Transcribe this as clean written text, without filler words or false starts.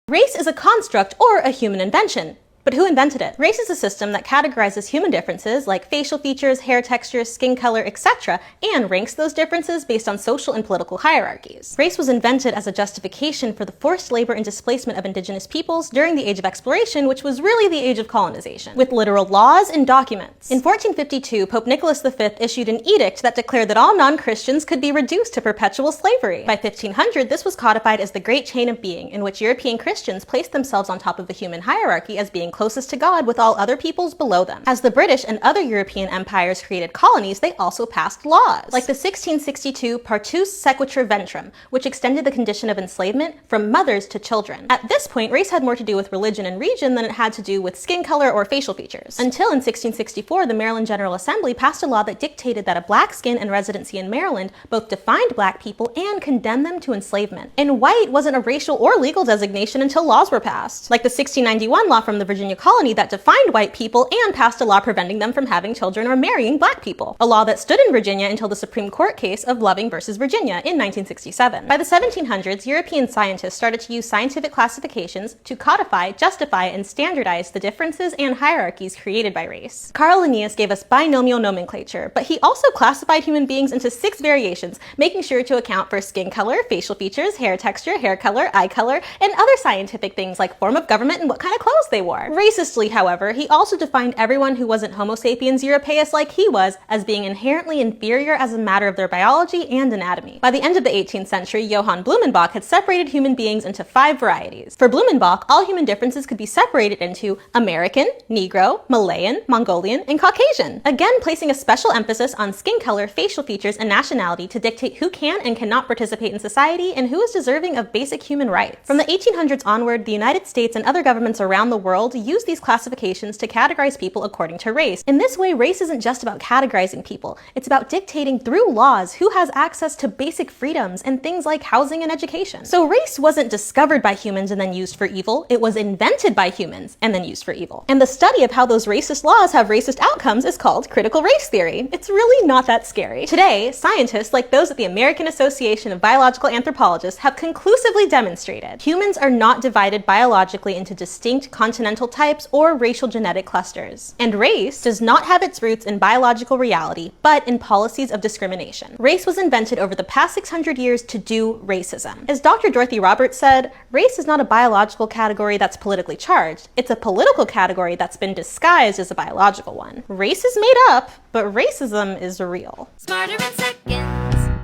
Race is a construct or a human invention. But who invented it? Race is a system that categorizes human differences like facial features, hair texture, skin color, etc., and ranks those differences based on social and political hierarchies. Race was invented as a justification for the forced labor and displacement of indigenous peoples during the Age of Exploration, which was really the age of colonization, with literal laws and documents. In 1452, Pope Nicholas V issued an edict that declared that all non-Christians could be reduced to perpetual slavery. By 1500, this was codified as the Great Chain of Being, in which European Christians placed themselves on top of the human hierarchy as being closest to God with all other peoples below them. As the British and other European empires created colonies, they also passed laws, like the 1662 Partus Sequitur Ventrum, which extended the condition of enslavement from mothers to children. At this point, race had more to do with religion and region than it had to do with skin color or facial features. Until in 1664, the Maryland General Assembly passed a law that dictated that a black skin and residency in Maryland both defined black people and condemned them to enslavement. And white wasn't a racial or legal designation until laws were passed, like the 1691 law from the Virginia colony that defined white people and passed a law preventing them from having children or marrying black people, a law that stood in Virginia until the Supreme Court case of Loving versus Virginia in 1967. By the 1700s, European scientists started to use scientific classifications to codify, justify, and standardize the differences and hierarchies created by race. Carl Linnaeus gave us binomial nomenclature, but he also classified human beings into 6 variations, making sure to account for skin color, facial features, hair texture, hair color, eye color, and other scientific things like form of government and what kind of clothes they wore. Racistly, however, he also defined everyone who wasn't Homo sapiens europaeus like he was as being inherently inferior as a matter of their biology and anatomy. By the end of the 18th century, Johann Blumenbach had separated human beings into 5 varieties. For Blumenbach, all human differences could be separated into American, Negro, Malayan, Mongolian, and Caucasian, again placing a special emphasis on skin color, facial features, and nationality to dictate who can and cannot participate in society and who is deserving of basic human rights. From the 1800s onward, the United States and other governments around the world use these classifications to categorize people according to race. In this way, race isn't just about categorizing people, it's about dictating through laws who has access to basic freedoms and things like housing and education. So race wasn't discovered by humans and then used for evil, it was invented by humans and then used for evil. And the study of how those racist laws have racist outcomes is called critical race theory. It's really not that scary. Today, scientists like those at the American Association of Biological Anthropologists have conclusively demonstrated humans are not divided biologically into distinct continental types or racial genetic clusters. And race does not have its roots in biological reality, but in policies of discrimination. Race was invented over the past 600 years to do racism. As Dr. Dorothy Roberts said, race is not a biological category that's politically charged. It's a political category that's been disguised as a biological one. Race is made up, but racism is real. Smarter in seconds.